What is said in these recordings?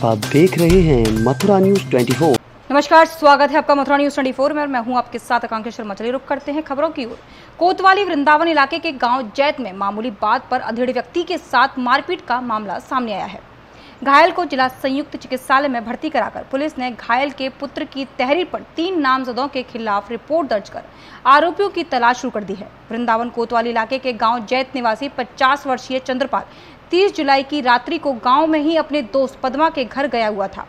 आप देख रहे हैं मथुरा न्यूज 24। नमस्कार, स्वागत है आपका मथुरा न्यूज 24 में और मैं हूं आपके साथ आकांक्षा शर्मा। चलिए रुक करते हैं खबरों की ओर। कोतवाली वृंदावन इलाके के गांव जैत में मामूली बात पर अधेड़ व्यक्ति के साथ मारपीट का मामला सामने आया है। घायल को जिला संयुक्त चिकित्सालय में भर्ती कराकर पुलिस ने घायल के पुत्र की तहरीर पर 3 नामजदों के खिलाफ रिपोर्ट दर्ज कर आरोपियों की तलाश शुरू कर दी है। वृंदावन कोतवाली इलाके के गांव जैत निवासी 50 वर्षीय चंद्रपाल 30 जुलाई की रात्रि को गांव में ही अपने दोस्त पद्मा के घर गया हुआ था,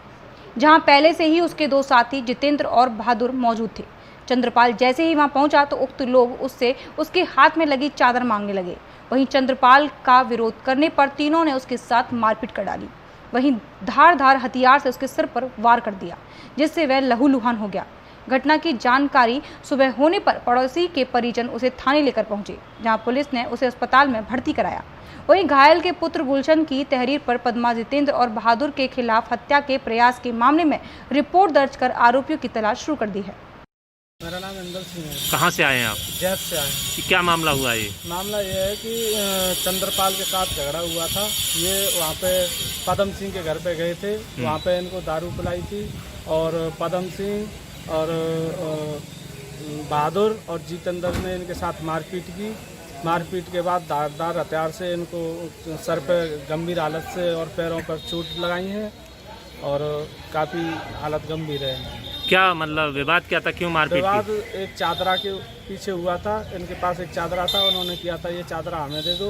जहां पहले से ही उसके 2 साथी जितेंद्र और बहादुर मौजूद थे। चंद्रपाल जैसे ही वहां पहुंचा तो उक्त लोग उससे उसके हाथ में लगी चादर मांगने लगे। वहीं चंद्रपाल का विरोध करने पर तीनों ने उसके साथ मारपीट कर डाली। वहीं धारदार हथियार से उसके सिर पर वार कर दिया, जिससे वह लहूलुहान हो गया। घटना की जानकारी सुबह होने पर पड़ोसी के परिजन उसे थाने लेकर पहुंचे, जहां पुलिस ने उसे अस्पताल में भर्ती कराया। वहीं घायल के पुत्र गुलशन की तहरीर पर पद्मा, जितेंद्र और बहादुर के खिलाफ हत्या के प्रयास के मामले में रिपोर्ट दर्ज कर आरोपियों की तलाश शुरू कर दी है। मेरा नाम इंदल सिंह है। कहाँ से आए हैं आप? जैत से आए हैं। क्या मामला हुआ ये? मामला ये है कि चंद्रपाल के साथ झगड़ा हुआ था। ये वहाँ पे पदम सिंह के घर पे गए थे, वहाँ पे इनको दारू पिलाई थी और पदम सिंह और बहादुर और जितेंद्र ने इनके साथ मारपीट की। मारपीट के बाद धारदार हथियार से इनको सर पे गंभीर हालत से और पैरों पर चोट लगाई है और काफ़ी हालत गंभीर है। क्या मतलब विवाद क्या था, क्यों मारपीट विवाद की? एक चादरा के पीछे हुआ था। इनके पास एक चादरा था, उन्होंने किया था ये चादरा हमें दे दो।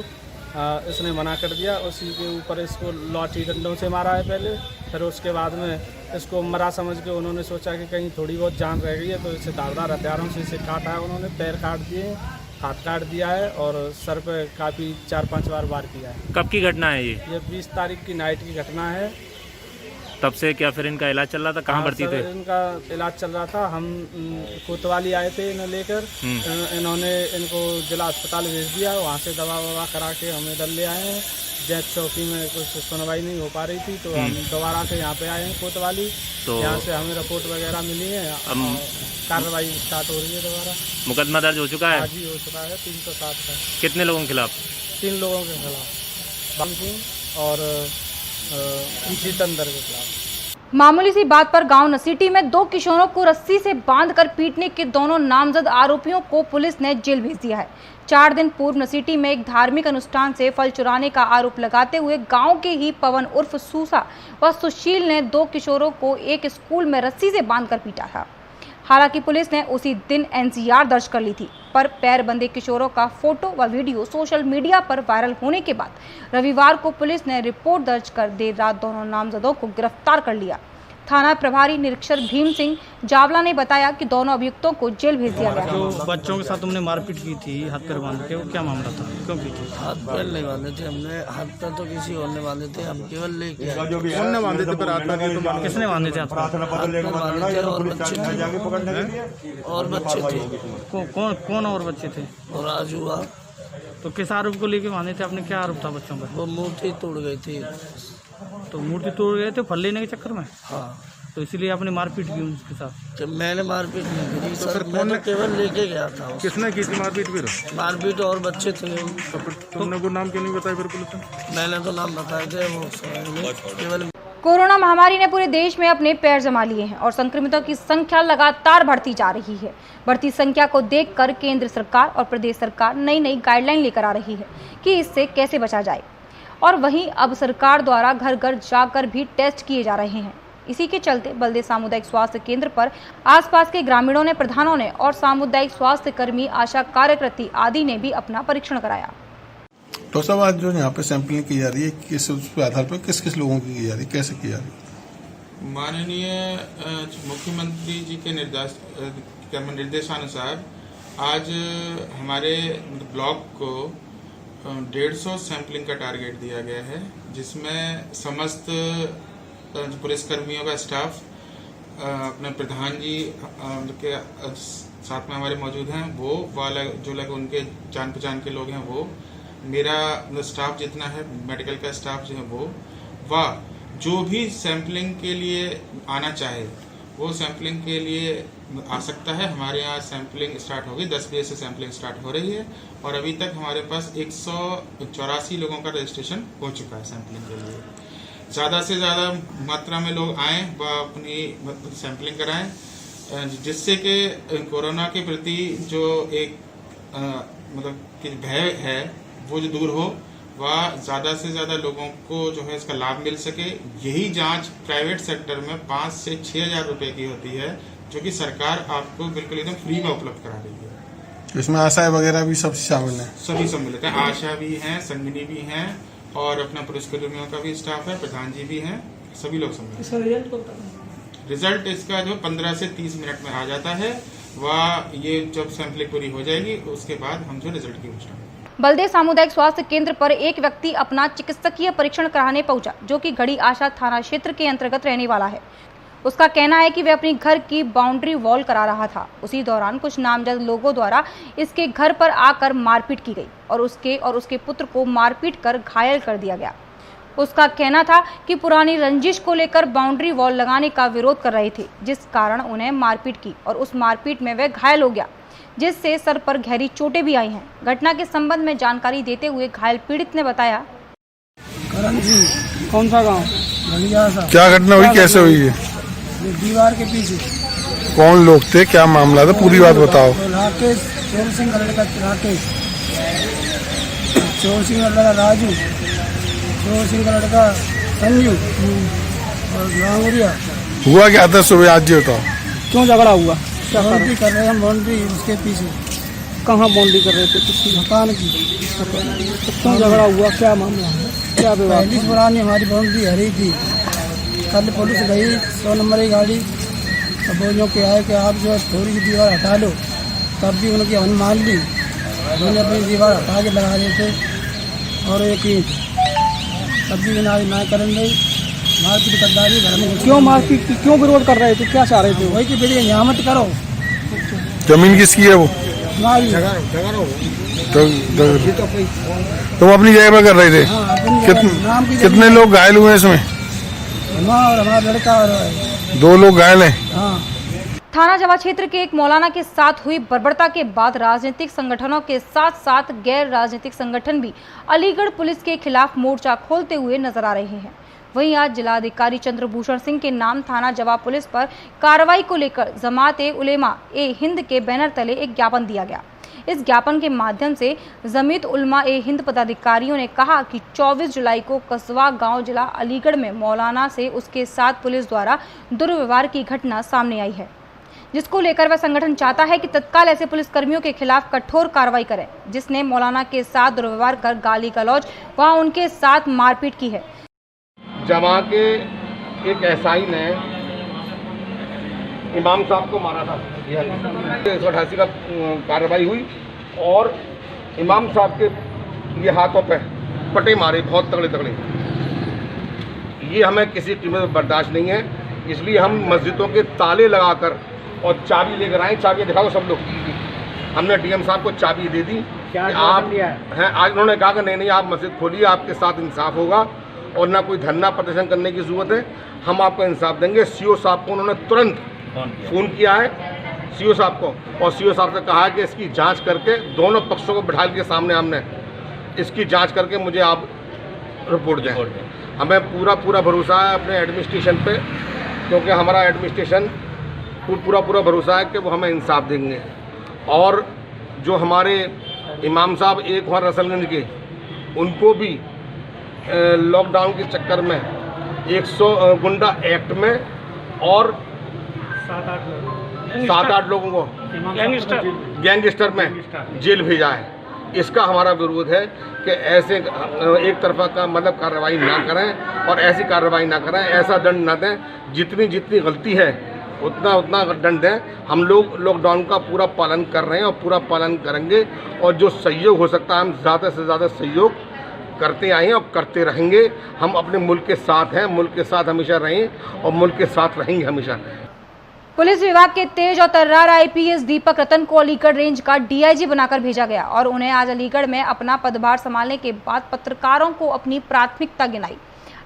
इसने मना कर दिया। उसी के ऊपर इसको लाठी डंडों से मारा है पहले, फिर उसके बाद में इसको मरा समझ के उन्होंने सोचा कि कहीं थोड़ी बहुत जान रह गई है तो इसे धारदार हथियारों से इसे काटा है। उन्होंने पैर काट दिए, हाथ काट दिया है और सर पे काफ़ी 4-5 बार वार किया है। कब की घटना है ये? 20 तारीख की नाइट की घटना है। तब से क्या फिर इनका इलाज चल रहा था? कहाँ भर्ती थे? इनका इलाज चल रहा था। हम कोतवाली आए थे इन्हें लेकर। इन्होंने इनको जिला अस्पताल भेज दिया। वहाँ से दवा ववा करा के हम इधर ले आए हैं। जैत चौकी में कुछ सुनवाई नहीं हो पा रही थी तो हम दोबारा से यहाँ पे आए हैं कोतवाली। तो यहाँ से हमें रिपोर्ट वगैरह मिली है, कार्रवाई स्टार्ट हो रही है दोबारा। मुकदमा दर्ज हो चुका है? आज ही हो चुका है 307 का। कितने लोगों के खिलाफ? 3 लोगों के खिलाफ, बम सिंह और जितेंद्र के खिलाफ। मामूली सी बात पर गांव नसीटी में 2 किशोरों को रस्सी से बांधकर पीटने के दोनों नामजद आरोपियों को पुलिस ने जेल भेज दिया है। 4 दिन पूर्व नसीटी में एक धार्मिक अनुष्ठान से फल चुराने का आरोप लगाते हुए गांव के ही पवन उर्फ सूसा व सुशील ने 2 किशोरों को एक स्कूल में रस्सी से बांधकर पीटा था। हालांकि पुलिस ने उसी दिन एनसीआर दर्ज कर ली थी, पर पैरबंदी किशोरों का फोटो व वीडियो सोशल मीडिया पर वायरल होने के बाद रविवार को पुलिस ने रिपोर्ट दर्ज कर देर रात दोनों नामजदों को गिरफ्तार कर लिया। थाना प्रभारी निरीक्षक भीम सिंह जावला ने बताया कि दोनों अभियुक्तों को जेल भेज दिया गया है। जो बच्चों के साथ तुमने मारपीट की थी हाथ पैर बांध के, वो क्या मामला था, क्यों की थी? हाथ पैर नहीं बांधे थे हमने, हाथ पैर तो किसी और ने बांधे थे, हम केवल लेके आए। कौन ने बांधे थे पर हाथ पैर? तो किसने बांधे थे हाथ पैर? बांधे थे और बच्चे थे, और बच्चे थे। कौन और बच्चे थे? और राजू हुआ। तो किस आरोप को लेके बांधे थे? आपने क्या आरोप था बच्चों पर? वो मूर्ति तोड़ गई थी। तो मूर्ति तोड़ गए थे फल लेने के चक्कर में? हाँ, तो इसीलिए आपने मारपीट की उनके साथ? तो मैंने मारपीट नहीं की सर, मैं तो केवल लेके गया था। किसने की थी मारपीट? फिर मारपीट और बच्चे थे। तुमने वो नाम क्यों नहीं बताया फिर पुलिस ने? मैंने तो नाम बताए थे, वो केवल। कोरोना महामारी ने पूरे देश में अपने पैर जमा लिए हैं और संक्रमितों की संख्या लगातार बढ़ती जा रही है। बढ़ती संख्या को देखकर केंद्र सरकार और प्रदेश सरकार नई गाइडलाइन लेकर आ रही है कि इससे कैसे बचा जाए, और वहीं अब सरकार द्वारा घर घर जाकर भी टेस्ट किए जा रहे हैं। इसी के चलते बल्दे सामुदायिक स्वास्थ्य केंद्र पर आसपास के ग्रामीणों ने, प्रधानों ने और सामुदायिक स्वास्थ्य कर्मी, आशा कार्यकर्ती आदि ने भी अपना परीक्षण कराया। तो सब आज जो यहाँ पे सैंपलिंग की जा रही है, किस आधार पर किस किस लोगों की जा रही है, कैसे की जा रही है? माननीय मुख्यमंत्री जी के निर्देशानुसार आज हमारे ब्लॉक को 150 सैंपलिंग का टारगेट दिया गया है, जिसमें समस्त पुलिसकर्मियों का स्टाफ, अपने प्रधान जी के साथ में हमारे मौजूद हैं, वो वाला जो लगे उनके जान पहचान के लोग हैं, वो मेरा स्टाफ जितना है, मेडिकल का स्टाफ जो है वो जो भी सैंपलिंग के लिए आना चाहे वो सैंपलिंग के लिए आ सकता है। हमारे यहाँ सैंपलिंग स्टार्ट हो गई, 10 बजे से सैंपलिंग स्टार्ट हो रही है और अभी तक हमारे पास 184 लोगों का रजिस्ट्रेशन हो चुका है सैंपलिंग के लिए। ज़्यादा से ज़्यादा मात्रा में लोग आएँ व अपनी सैंपलिंग कराएं, जिससे कि कोरोना के प्रति जो एक मतलब कि भय है वो जो दूर हो, वह ज़्यादा से ज़्यादा लोगों को जो है इसका लाभ मिल सके। यही जांच प्राइवेट सेक्टर में 5 से 6 हज़ार रुपये की होती है, जो कि सरकार आपको बिल्कुल एकदम फ्री में उपलब्ध करा रही है। इसमें आशा वगैरह भी सब शामिल है? सभी सम्मिलित हैं, आशा भी हैं, संगिनी भी हैं और अपना पुलिसकर्मियों का भी स्टाफ है, प्रधान जी भी हैं, सभी लोग सम्मिलित हैं। रिजल्ट इसका जो 15 से 30 मिनट में आ जाता है, वह ये जब सैंपलिंग पूरी हो जाएगी उसके बाद हम जो रिजल्ट की घोषणा। बलदेव सामुदायिक स्वास्थ्य केंद्र पर एक व्यक्ति अपना चिकित्सकीय परीक्षण कराने पहुंचा, जो कि घड़ी आशा थाना क्षेत्र के अंतर्गत रहने वाला है। उसका कहना है कि वह अपनी घर की बाउंड्री वॉल करा रहा था। उसी दौरान कुछ नामजद लोगों द्वारा इसके घर पर आकर मारपीट की गई और उसके पुत्र को मारपीट कर घायल कर दिया गया। उसका कहना था कि पुरानी रंजिश को लेकर बाउंड्री वॉल लगाने का विरोध कर रहे थे, जिस कारण उन्हें मारपीट की और उस मारपीट में वह घायल हो गया, जिससे सर पर गहरी चोटें भी आई हैं। घटना के संबंध में जानकारी देते हुए घायल पीड़ित ने बताया। करण जी, कौन सा गाँव? क्या घटना हुई, कैसे हुई है? दीवार के पीछे। कौन लोग थे, क्या मामला था, पूरी बात बताओ। राकेश, चोर सिंह का लड़का राकेश, चोर सिंह का लड़का राजू, चोर सिंह का लड़का संजू और लांगुरिया। हुआ क्या था सुबह, आज जी बताओ। क्यों झगड़ा हुआ? बाउंड्री कर रहे हैं, बाउंड्री उसके पीछे। कहाँ बाउंड्री कर रहे थे? किसी मकान की। तो क्यों झगड़ा हुआ, क्या मामला है, क्या विवाद? पहली पुरानी हमारी बाउंड्री हरी थी। कल पुलिस गई 100 नंबर की गाड़ी, अब वो जो के आए कि आप जो थोड़ी सी दीवार हटा लो, तब भी उनकी हन मान ली। उन्होंने अपनी दीवार हटा के लगा रहे थे और एक ईंट, तब भी ना करने गई, मारपीट कर डाली घर में। क्यों मारपीट की, क्यों विरोध कर रहे थे, क्या चाह रहे थे? वही कि बेटे यहाँ मत करो। जमीन किसकी है वो? हमारी। तुम अपनी जगह पर कर रहे थे? कितने लोग घायल हुए इसमें? और हमारा लड़का और 2 लोग घायल हैं। हाँ। थाना जवा क्षेत्र के एक मौलाना के साथ हुई बर्बरता के बाद राजनीतिक संगठनों के साथ साथ गैर राजनीतिक संगठन भी अलीगढ़ पुलिस के खिलाफ मोर्चा खोलते हुए नजर आ रहे हैं। वहीं आज जिलाधिकारी चंद्रभूषण सिंह के नाम थाना जवा पुलिस पर कार्रवाई को लेकर जमात-ए-उलेमा-ए-हिंद के बैनर तले एक ज्ञापन दिया गया। इस ज्ञापन के माध्यम से जमीयत-उलमा-ए-हिंद पदाधिकारियों ने कहा कि 24 जुलाई को कसवा गांव जिला अलीगढ़ में मौलाना से उसके साथ पुलिस द्वारा दुर्व्यवहार की घटना सामने आई है, जिसको लेकर वह संगठन चाहता है कि तत्काल ऐसे पुलिसकर्मियों के खिलाफ कठोर कार्रवाई करें, जिसने मौलाना के साथ दुर्व्यवहार कर गाली गलौज व उनके साथ मारपीट की है। जमा के एक एसआई ने इमाम साहब को मारा था। 188 का कार्रवाई हुई और इमाम साहब के ये हाथों पे पटे मारे, बहुत तगड़े तगड़े। ये हमें किसी कीमत में बर्दाश्त नहीं है, इसलिए हम मस्जिदों के ताले लगाकर और चाबी लेकर आए। चाबी दिखाओ सब लोग। हमने डीएम साहब को चाबी दे दी कि आप हैं। आज उन्होंने कहा कि नहीं आप मस्जिद खोलिए, आपके साथ इंसाफ होगा और ना कोई धरना प्रदर्शन करने की जरूरत है, हम आपको इंसाफ देंगे। सीओ साहब को उन्होंने तुरंत फ़ोन किया है, सीओ साहब को, और सीओ साहब से कहा है कि इसकी जांच करके दोनों पक्षों को बिठा के सामने हमने इसकी जांच करके मुझे आप रिपोर्ट दें। हमें पूरा भरोसा है अपने एडमिनिस्ट्रेशन पे, क्योंकि हमारा एडमिनिस्ट्रेशन पूरा भरोसा है कि वो हमें इंसाफ देंगे। और जो हमारे इमाम साहब एक और रसलगंज के, उनको भी लॉकडाउन के चक्कर में 100 गुंडा एक्ट में और 7-8 लोगों को गैंगस्टर में जेल भेजा है। इसका हमारा विरोध है कि ऐसे एक तरफा का मतलब कार्रवाई ना करें और ऐसी कार्रवाई ना करें, ऐसा दंड ना दें। जितनी गलती है उतना दंड दें। हम लोग लॉकडाउन का पूरा पालन कर रहे हैं और पूरा पालन करेंगे, और जो सहयोग हो सकता है हम ज़्यादा से ज़्यादा सहयोग करते आए हैं और करते रहेंगे। हम अपने मुल्क के साथ हैं, मुल्क के साथ हमेशा रहें और मुल्क के साथ रहेंगे हमेशा। पुलिस विभाग के तेज और तर्रार आईपीएस दीपक रतन को अलीगढ़ रेंज का डीआईजी बनाकर भेजा गया और उन्हें आज अलीगढ़ में अपना पदभार संभालने के बाद पत्रकारों को अपनी प्राथमिकता गिनाई।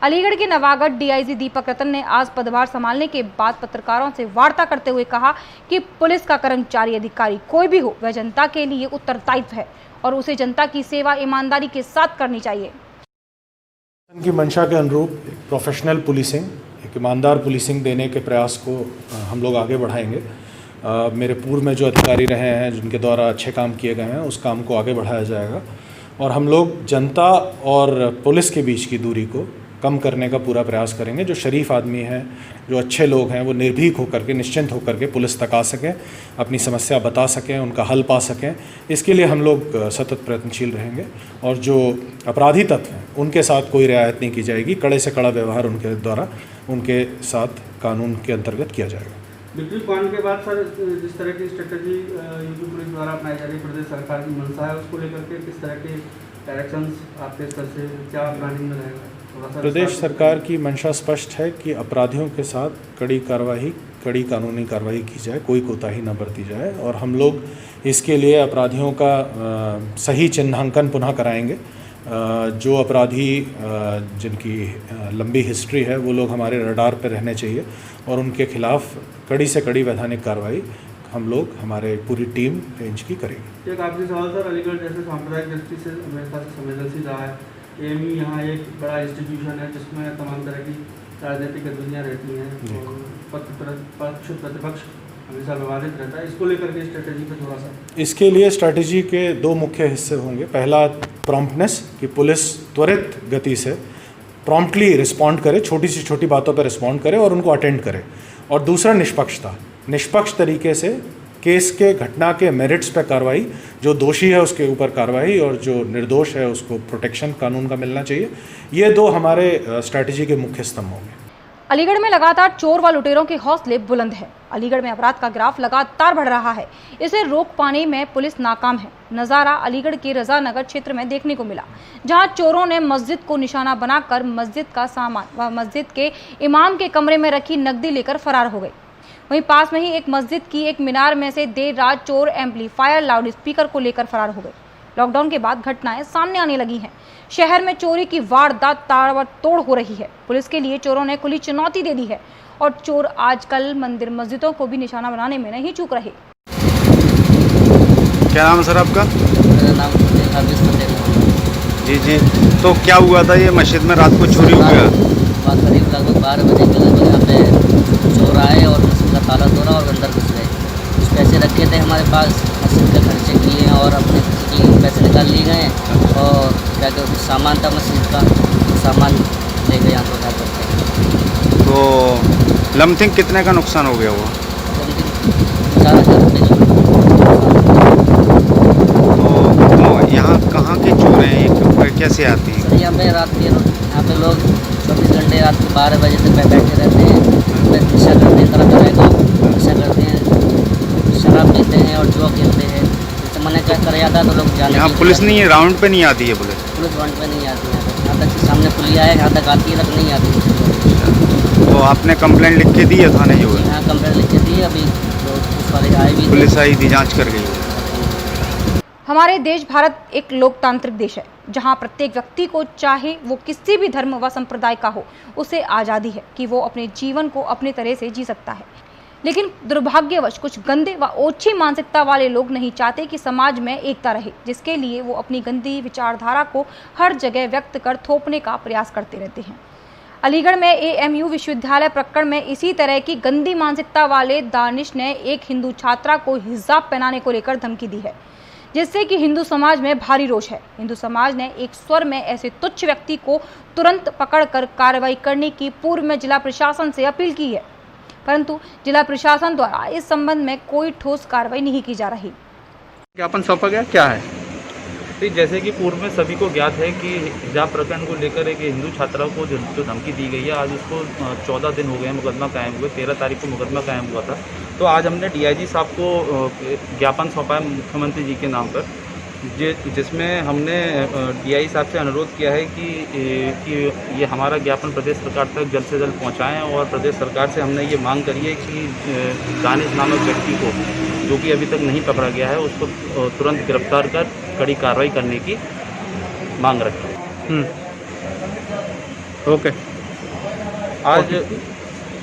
अलीगढ़ के नवागढ़ डीआईजी दीपक रतन ने आज पदभार संभालने के बाद पत्रकारों से वार्ता करते हुए कहा कि पुलिस का कर्मचारी अधिकारी कोई भी हो, वह जनता के लिए उत्तरदायित्व है और उसे जनता की सेवा ईमानदारी के साथ करनी चाहिए। की मंशा के अनुरूप प्रोफेशनल पुलिसिंग, एक ईमानदार पुलिसिंग देने के प्रयास को हम लोग आगे बढ़ाएंगे। मेरे पूर्व में जो अधिकारी रहे हैं जिनके द्वारा अच्छे काम किए गए हैं उस काम को आगे बढ़ाया जाएगा और हम लोग जनता और पुलिस के बीच की दूरी को कम करने का पूरा प्रयास करेंगे। जो शरीफ आदमी हैं, जो अच्छे लोग हैं, वो निर्भीक होकर के, निश्चिंत होकर के पुलिस तक आ सकें, अपनी समस्या बता सकें, उनका हल पा सकें। इसके लिए हम लोग सतत प्रयत्नशील रहेंगे और जो अपराधी तत्व हैं उनके साथ कोई रियायत नहीं की जाएगी। कड़े से कड़ा व्यवहार उनके द्वारा उनके साथ कानून के अंतर्गत किया जाएगा। बिजली कांड के बाद सर जिस तरह की स्ट्रेटजी यूपी पुलिस द्वारा अपनाई जा रही है, प्रदेश सरकार की मंशा है, उसको लेकर के किस तरह के डायरेक्शंस आपके स्तर से क्या प्लानिंग में रहेगा? प्रदेश सरकार की मंशा स्पष्ट है कि अपराधियों के साथ कड़ी कानूनी कार्रवाई की जाए, कोई कोताही न बरती जाए और हम लोग इसके लिए अपराधियों का सही चिन्हांकन पुनः कराएंगे। जो अपराधी जिनकी लंबी हिस्ट्री है वो लोग हमारे रडार पर रहने चाहिए और उनके खिलाफ कड़ी से कड़ी वैधानिक कार्रवाई हम लोग हमारे पूरी टीम रेंज की करेगी। एक आखिरी सवाल सर, अलीगढ़ जैसे सांप्रदायिक दृष्टि से हमेशा से संवेदनशील रहा है, एएमयू यहाँ एक बड़ा इंस्टीट्यूशन है जिसमें तमाम तरह की राजनीतिक गतिविधियाँ रहती हैं और पक्ष प्रतिपक्ष हमेशा विवादित रहता है, इसको लेकर के स्ट्रेटेजी पे थोड़ा सा। इसके लिए स्ट्रैटेजी के दो मुख्य हिस्से होंगे। पहला प्रॉम्प्टनेस, कि पुलिस त्वरित गति से प्रॉम्प्टली रिस्पॉन्ड करे, छोटी से छोटी बातों पर रिस्पॉन्ड करे और उनको अटेंड करे। और दूसरा निष्पक्षता, निष्पक्ष तरीके से केस के घटना के मेरिट्स पर कार्रवाई, जो दोषी है उसके ऊपर कार्रवाई और जो निर्दोष है उसको प्रोटेक्शन कानून का मिलना चाहिए। ये दो हमारे स्ट्रैटेजी के मुख्य स्तंभ होंगे। अलीगढ़ में लगातार चोर व लुटेरों के हौसले बुलंद है। अलीगढ़ में अपराध का ग्राफ लगातार बढ़ रहा है, इसे रोक पाने में पुलिस नाकाम है। नज़ारा अलीगढ़ के रजा नगर क्षेत्र में देखने को मिला, जहां चोरों ने मस्जिद को निशाना बनाकर मस्जिद का सामान व मस्जिद के इमाम के कमरे में रखी नकदी लेकर फरार हो गए। वहीं पास में ही एक मस्जिद की एक मीनार में से देर रात चोर एम्पलीफायर लाउड स्पीकर को लेकर फरार हो गए। लॉकडाउन के बाद घटनाएं सामने आने लगी हैं। शहर में चोरी की वारदात ताबड़तोड़ हो रही है। पुलिस के लिए चोरों ने खुली चुनौती दे दी है और चोर आजकल मंदिर मस्जिदों को भी निशाना बनाने में नहीं चूक रहे। क्या नाम है सर आपका? मेरा नाम जी जी, तो क्या हुआ था? ये मस्जिद में रात को चोरी हो गया? करीब लगभग 12 बजे के लगभग यहाँ पे चोर आए और मस्जिद का ताला तोड़ा और अंदर घुस गए। कुछ पैसे रखे थे हमारे पास, मस्जिद के खर्चे किए और अपने पैसे निकाल लिए गए और क्या क्या कुछ सामान था मस्जिद का, सामान ले गए यहाँ तो उठा करके। तो लमथिंग कितने का नुकसान हो गया हुआ? 4,000 रुपये। तो यहाँ कहाँ के चोर हैं, कैसे आती हैं? सर यहाँ पे रात के यहाँ पे लोग 24 घंटे रात के 12 बजे तक बैठे रहते हैं, नशा करते हैं, तरह तरह का नशा करते हैं, शराब पीते हैं और जुआ खेलते हैं। जैसे मैंने क्या कर जाता तो लोग जाने। यहाँ पुलिस नहीं है, राउंड पे नहीं आती है पुलिस राउंड पे नहीं आती है। यहाँ तक सामने पुलिया है, यहाँ तक आती है, तक नहीं आती। तो आपने कंप्लेंट लिख के दी है थाने? जो है यहाँ कंप्लेंट लिख के दी है, अभी तो पुलिस वाले आए भी, पुलिस आई थी, जाँच कर गई। हमारे देश भारत एक लोकतांत्रिक देश है, जहां प्रत्येक व्यक्ति को, चाहे वो किसी भी धर्म व संप्रदाय का हो, उसे आज़ादी है कि वो अपने जीवन को अपने तरह से जी सकता है। लेकिन दुर्भाग्यवश कुछ गंदे व ओछी मानसिकता वाले लोग नहीं चाहते कि समाज में एकता रहे, जिसके लिए वो अपनी गंदी विचारधारा को हर जगह व्यक्त कर थोपने का प्रयास करते रहते हैं। अलीगढ़ में एएमयू विश्वविद्यालय प्रकरण में इसी तरह की गंदी मानसिकता वाले दानिश ने एक हिंदू छात्रा को हिजाब पहनाने को लेकर धमकी दी है, जिससे कि हिंदू समाज में भारी रोष है। हिंदू समाज ने एक स्वर में ऐसे तुच्छ व्यक्ति को तुरंत पकड़कर कार्रवाई करने की पूर्व में जिला प्रशासन से अपील की है, परंतु जिला प्रशासन द्वारा इस संबंध में कोई ठोस कार्रवाई नहीं की जा रही। ज्ञापन सौंपा गया, क्या है? जैसे कि पूर्व में सभी को ज्ञात है कि हिजाब प्रकरण को लेकर एक हिंदू छात्रा को जो धमकी दी गई है, आज उसको 14 दिन हो गए मुकदमा कायम हुए। 13 तारीख को मुकदमा कायम हुआ था। तो आज हमने डीआईजी साहब को ज्ञापन सौंपा है मुख्यमंत्री जी के नाम पर, जिसमें हमने डीआईजी साहब से अनुरोध किया है कि ये हमारा ज्ञापन प्रदेश सरकार तक जल्द से जल्द पहुंचाएं और प्रदेश सरकार से हमने ये मांग करी है कि दानिश नामक व्यक्ति को, जो कि अभी तक नहीं पकड़ा गया है, उसको तुरंत गिरफ्तार कर कड़ी कार्रवाई करने की मांग रखें। ओके।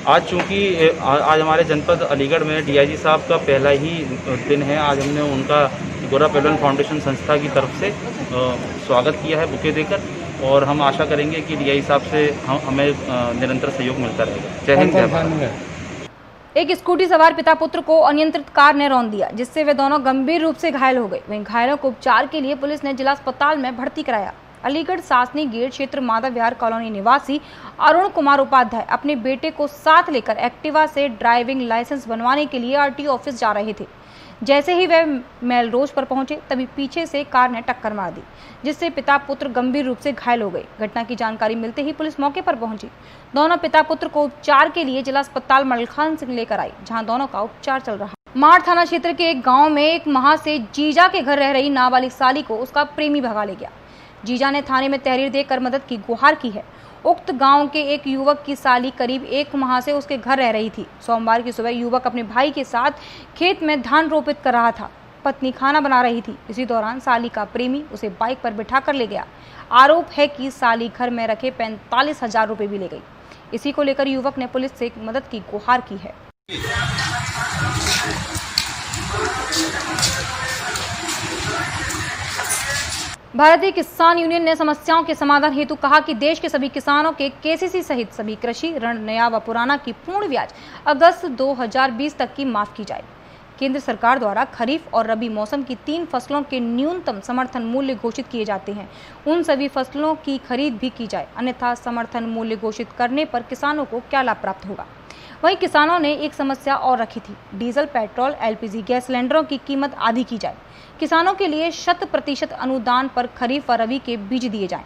आज चूँकि आज हमारे जनपद अलीगढ़ में डीआईजी साहब का पहला ही दिन है, आज हमने उनका गोरा पहलवान फाउंडेशन संस्था की तरफ से स्वागत किया है बुके देकर और हम आशा करेंगे कि डीआई साहब से हमें निरंतर सहयोग मिलता रहेगा। जय हिंद, जय भारत। एक स्कूटी सवार पिता पुत्र को अनियंत्रित कार ने रौंद दिया, जिससे वे दोनों गंभीर रूप से घायल हो गए। वहीं घायलों को उपचार के लिए पुलिस ने जिला अस्पताल में भर्ती कराया। अलीगढ़ सासनी गेट क्षेत्र माधव विहार कॉलोनी निवासी अरुण कुमार उपाध्याय अपने बेटे को साथ लेकर एक्टिवा से ड्राइविंग लाइसेंस बनवाने के लिए आरटीओ ऑफिस जा रहे थे। जैसे ही वे मेल रोड पर पहुंचे तभी पीछे से कार ने टक्कर मार दी, जिससे पिता पुत्र गंभीर रूप से घायल हो गए। घटना की जानकारी मिलते ही पुलिस मौके पर पहुंची। दोनों पिता पुत्र को उपचार के लिए जिला अस्पताल मलखान सिंह लेकर आई, जहां दोनों का उपचार चल रहा। माड़ थाना क्षेत्र के एक गांव में एक माह से जीजा के घर रह रही नाबालिग साली को उसका प्रेमी भगा ले गया। जीजा ने थाने में तहरीर देकर मदद की गुहार की है। उक्त गांव के एक युवक की साली करीब एक माह से उसके घर रह रही थी। सोमवार की सुबह युवक अपने भाई के साथ खेत में धान रोपित कर रहा था। पत्नी खाना बना रही थी। इसी दौरान साली का प्रेमी उसे बाइक पर बिठा कर ले गया। आरोप है कि साली घर में रखे 45,000 रुपये भी ले गई। इसी को लेकर युवक ने पुलिस से मदद की गुहार की है। भारतीय किसान यूनियन ने समस्याओं के समाधान हेतु कहा कि देश के सभी किसानों के केसीसी सहित सभी कृषि ऋण नया व पुराना की पूर्ण ब्याज अगस्त 2020 तक की माफ की जाए। केंद्र सरकार द्वारा खरीफ और रबी मौसम की 3 फसलों के न्यूनतम समर्थन मूल्य घोषित किए जाते हैं। उन सभी फसलों की खरीद भी की जाए, अन्यथा समर्थन मूल्य घोषित करने पर किसानों को क्या लाभ प्राप्त होगा। वहीं किसानों ने एक समस्या और रखी थी, डीजल, पेट्रोल, एलपीजी गैस सिलेंडरों की कीमत आधी की जाए। किसानों के लिए 100% अनुदान पर खरीफ और रबी के बीज दिए जाएं।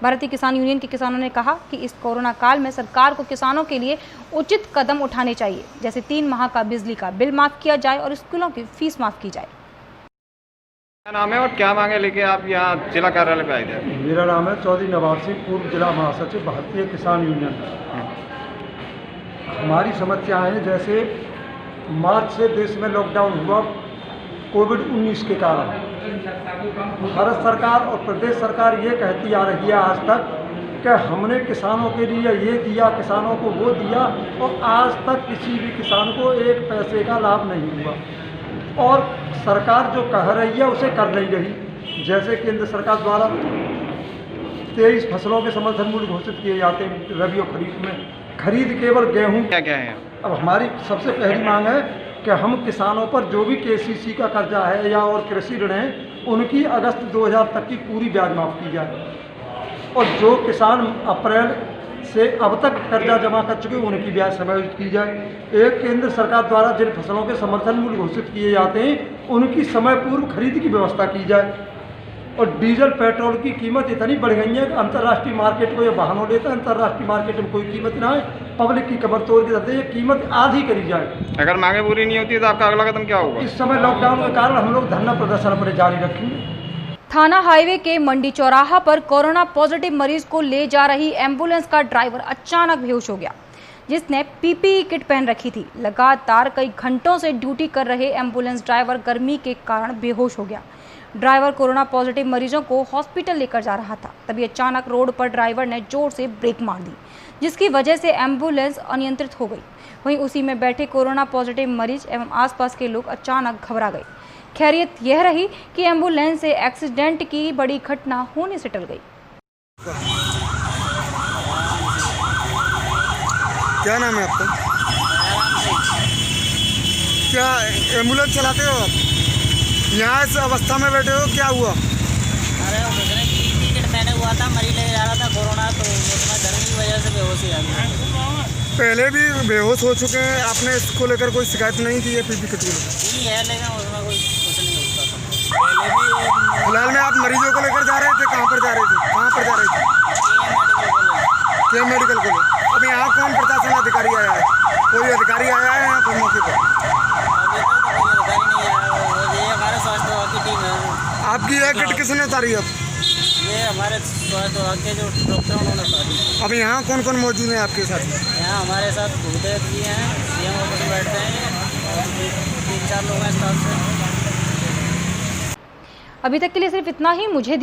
भारतीय किसान यूनियन के किसानों ने कहा कि इस कोरोना काल में सरकार को किसानों के लिए उचित कदम उठाने चाहिए, जैसे 3 माह का बिजली का बिल माफ किया जाए और स्कूलों की फीस माफ की जाए। क्या नाम है और क्या मांगे लेके आप यहाँ जिला कार्यालय पे आए थे? मेरा नाम है चौधरी नवाब सिंह, पूर्व जिला महासचिव भारतीय किसान यूनियन। हमारी समस्याएं हैं, जैसे मार्च से देश में लॉकडाउन हुआ कोविड-19 के कारण। भारत सरकार और प्रदेश सरकार ये कहती आ रही है आज तक कि हमने किसानों के लिए ये दिया, किसानों को वो दिया, और आज तक किसी भी किसान को 1 पैसे का लाभ नहीं हुआ। और सरकार जो कह रही है उसे कर नहीं रही। जैसे केंद्र सरकार द्वारा 23 फसलों के समर्थन मूल्य घोषित किए जाते हैं रबी और खरीफ में, खरीद केवल गेहूँ। क्या क्या है? अब हमारी सबसे पहली मांग है कि हम किसानों पर जो भी केसीसी का कर्जा है या और कृषि ऋण है, उनकी अगस्त 2000 तक की पूरी ब्याज माफ़ की जाए। और जो किसान अप्रैल से अब तक कर्जा जमा कर चुके उनकी ब्याज समायोजित की जाए। एक केंद्र सरकार द्वारा जिन फसलों के समर्थन मूल्य घोषित किए जाते हैं उनकी समय पूर्व खरीद की व्यवस्था की जाए। और डीजल पेट्रोल की कीमत इतनी बढ़ गई है कि अंतर्राष्ट्रीय मार्केट को ये बहाना लेता है, अंतर्राष्ट्रीय मार्केट में कोई कीमत ना है, पब्लिक की कमर तोड़ के देते हैं, ये कीमत आधी करी जाए। अगर मांगे पूरी नहीं होती तो आपका अगला कदम क्या होगा? इस समय लॉकडाउन के कारण हम लोग धरना प्रदर्शन पर जारी रखेंगे। थाना हाईवे के मंडी चौराहा पर कोरोना पॉजिटिव मरीज को ले जा रही एम्बुलेंस का ड्राइवर अचानक बेहोश हो गया, जिसने पीपीई किट पहन रखी थी। लगातार कई घंटों से ड्यूटी कर रहे एम्बुलेंस ड्राइवर गर्मी के कारण बेहोश हो गया। ड्राइवर कोरोना पॉजिटिव मरीजों को हॉस्पिटल लेकर जा रहा था, तभी अचानक रोड पर ड्राइवर ने जोर से ब्रेक मार दी, जिसकी वजह से एम्बुलेंस अनियंत्रित हो गई। वहीं उसी में बैठे कोरोना पॉजिटिव मरीज एवं आसपास के लोग अचानक घबरा गए। खैरियत यह रही कि एम्बुलेंस से एक्सीडेंट की बड़ी घटना होने से टल गई। क्या नाम है आपका? क्या एम्बुलेंस चलाते हो आप? यहाँ इस अवस्था में बैठे हो, क्या हुआ? अरे वो देख रहे हैं टिकट मैंने हुआ था, मरीज ले जा रहा था कोरोना, तो उसमें गर्मी की वजह से बेहोशी आ गई। पहले भी बेहोश हो चुके हैं, आपने इसको लेकर कोई शिकायत नहीं की है? पीपी किट ठीक है, लेकिन उसमें कोई कुछ नहीं होता। पहले भी फिलहाल में आप मरीजों को लेकर जा रहे थे, कहाँ पर जा रहे थे? कहाँ पर जा रहे थे? के मेडिकल कॉलेज। अब यहाँ कौन प्रशासन अधिकारी आया है? कोई अधिकारी आया है यहाँ पर मौके पर? स्वास्थ्य विभाग की टीम है। आपकी यह किट किसने उतारी? अब ये हमारे स्वास्थ्य विभाग के जो डॉक्टर उन्होंने उतारी। अब यहाँ कौन कौन मौजूद है आपके साथ? यहाँ हमारे साथ भूदेव जी हैं, सीएम ऑफिस बैठते हैं और 3-4 लोग हैं स्टाफ से। अभी तक के लिए सिर्फ इतना ही। मुझे